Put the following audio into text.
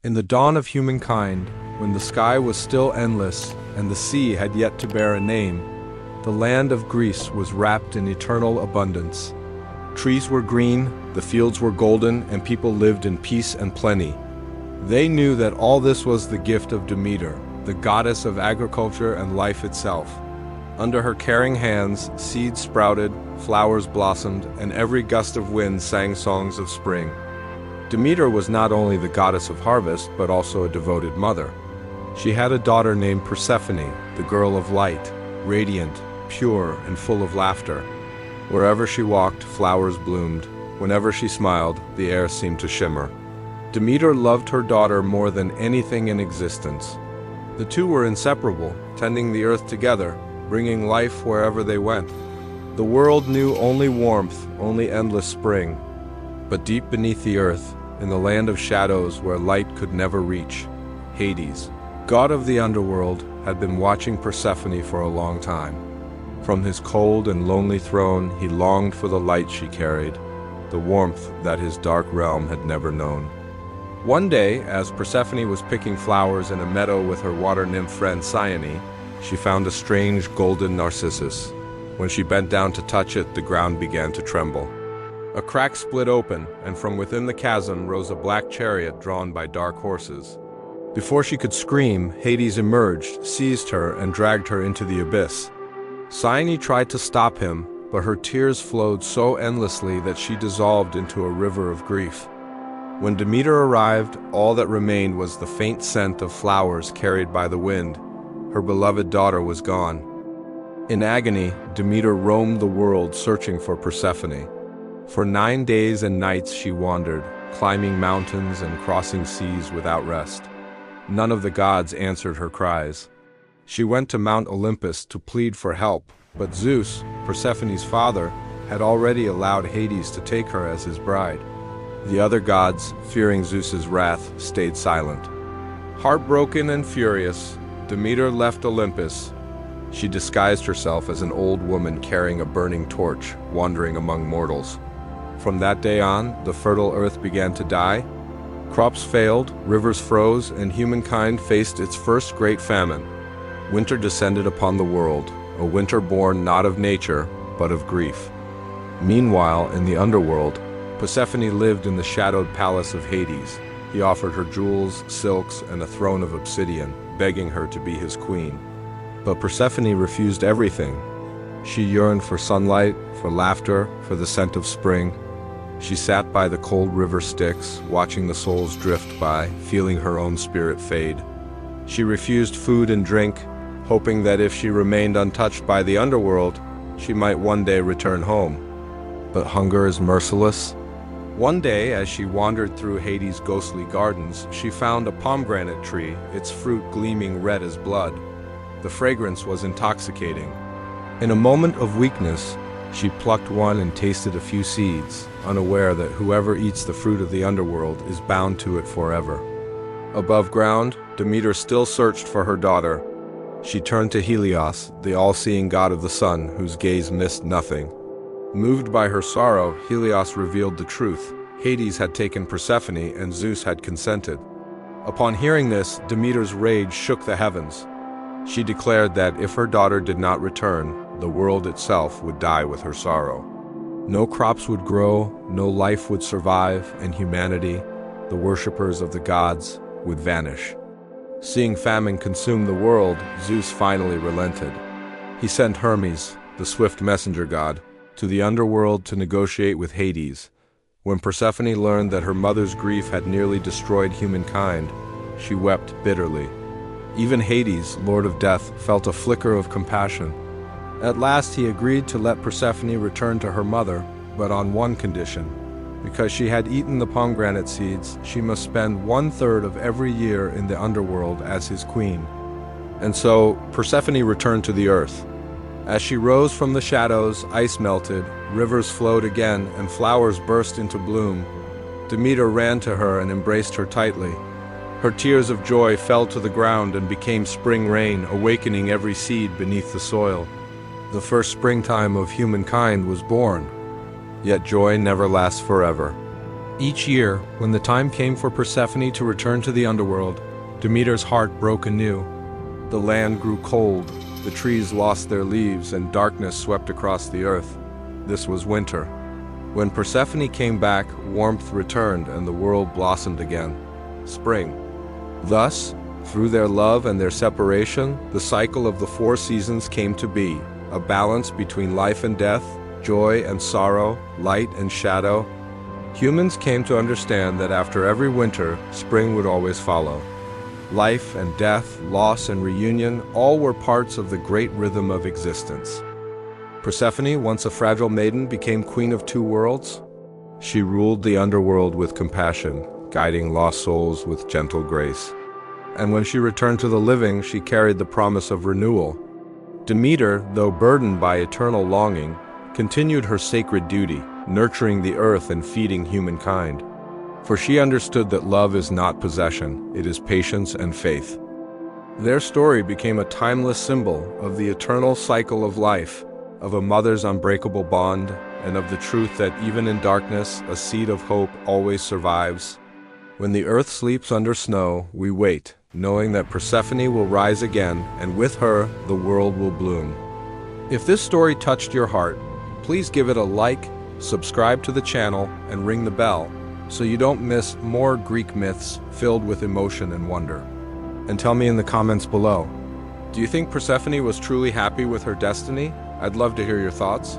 In the dawn of humankind, when the sky was still endless and the sea had yet to bear a name, the land of Greece was wrapped in eternal abundance. Trees were green, the fields were golden, and people lived in peace and plenty. They knew that all this was the gift of Demeter, the goddess of agriculture and life itself. Under her caring hands, seeds sprouted, flowers blossomed, and every gust of wind sang songs of spring. Demeter was not only the goddess of harvest, but also a devoted mother. She had a daughter named Persephone, the girl of light, radiant, pure, and full of laughter. Wherever she walked, flowers bloomed. Whenever she smiled, the air seemed to shimmer. Demeter loved her daughter more than anything in existence. The two were inseparable, tending the earth together, bringing life wherever they went. The world knew only warmth, only endless spring. But deep beneath the earth, in the land of shadows where light could never reach, Hades, god of the underworld, had been watching Persephone for a long time. From his cold and lonely throne, he longed for the light she carried, the warmth that his dark realm had never known. One day, as Persephone was picking flowers in a meadow with her water nymph friend Cyane, she found a strange golden narcissus. When she bent down to touch it, the ground began to tremble. A crack split open, and from within the chasm rose a black chariot drawn by dark horses. Before she could scream, Hades emerged, seized her, and dragged her into the abyss. Cyane tried to stop him, but her tears flowed so endlessly that she dissolved into a river of grief. When Demeter arrived, all that remained was the faint scent of flowers carried by the wind. Her beloved daughter was gone. In agony, Demeter roamed the world searching for Persephone. For 9 days and nights she wandered, climbing mountains and crossing seas without rest. None of the gods answered her cries. She went to Mount Olympus to plead for help, but Zeus, Persephone's father, had already allowed Hades to take her as his bride. The other gods, fearing Zeus's wrath, stayed silent. Heartbroken and furious, Demeter left Olympus. She disguised herself as an old woman carrying a burning torch, wandering among mortals. From that day on, the fertile earth began to die. Crops failed, rivers froze, and humankind faced its first great famine. Winter descended upon the world, a winter born not of nature, but of grief. Meanwhile, in the underworld, Persephone lived in the shadowed palace of Hades. He offered her jewels, silks, and a throne of obsidian, begging her to be his queen. But Persephone refused everything. She yearned for sunlight, for laughter, for the scent of spring. She sat by the cold river Styx, watching the souls drift by, feeling her own spirit fade. She refused food and drink, hoping that if she remained untouched by the underworld, she might one day return home. But hunger is merciless. One day, as she wandered through Hades' ghostly gardens, she found a pomegranate tree, its fruit gleaming red as blood. The fragrance was intoxicating. In a moment of weakness, she plucked one and tasted a few seeds, unaware that whoever eats the fruit of the underworld is bound to it forever. Above ground, Demeter still searched for her daughter. She turned to Helios, the all-seeing god of the sun, whose gaze missed nothing. Moved by her sorrow, Helios revealed the truth. Hades had taken Persephone, and Zeus had consented. Upon hearing this, Demeter's rage shook the heavens. She declared that if her daughter did not return, the world itself would die with her sorrow. No crops would grow, no life would survive, and humanity, the worshippers of the gods, would vanish. Seeing famine consume the world, Zeus finally relented. He sent Hermes, the swift messenger god, to the underworld to negotiate with Hades. When Persephone learned that her mother's grief had nearly destroyed humankind, she wept bitterly. Even Hades, lord of death, felt a flicker of compassion. At last he agreed to let Persephone return to her mother, but on one condition. Because she had eaten the pomegranate seeds, she must spend 1/3 of every year in the underworld as his queen. And so, Persephone returned to the earth. As she rose from the shadows, ice melted, rivers flowed again, and flowers burst into bloom. Demeter ran to her and embraced her tightly. Her tears of joy fell to the ground and became spring rain, awakening every seed beneath the soil. The first springtime of humankind was born. Yet joy never lasts forever. Each year, when the time came for Persephone to return to the underworld, Demeter's heart broke anew. The land grew cold, the trees lost their leaves, and darkness swept across the earth. This was winter. When Persephone came back, warmth returned and the world blossomed again. Spring. Thus, through their love and their separation, the cycle of the 4 seasons came to be, a balance between life and death, joy and sorrow, light and shadow. Humans came to understand that after every winter, spring would always follow. Life and death, loss and reunion, all were parts of the great rhythm of existence. Persephone, once a fragile maiden, became queen of 2 worlds. She ruled the underworld with compassion, guiding lost souls with gentle grace. And when she returned to the living, she carried the promise of renewal. Demeter, though burdened by eternal longing, continued her sacred duty, nurturing the earth and feeding humankind. For she understood that love is not possession, it is patience and faith. Their story became a timeless symbol of the eternal cycle of life, of a mother's unbreakable bond, and of the truth that even in darkness, a seed of hope always survives. When the earth sleeps under snow, we wait, knowing that Persephone will rise again, and with her, the world will bloom. If this story touched your heart, please give it a like, subscribe to the channel, and ring the bell, so you don't miss more Greek myths filled with emotion and wonder. And tell me in the comments below, do you think Persephone was truly happy with her destiny? I'd love to hear your thoughts.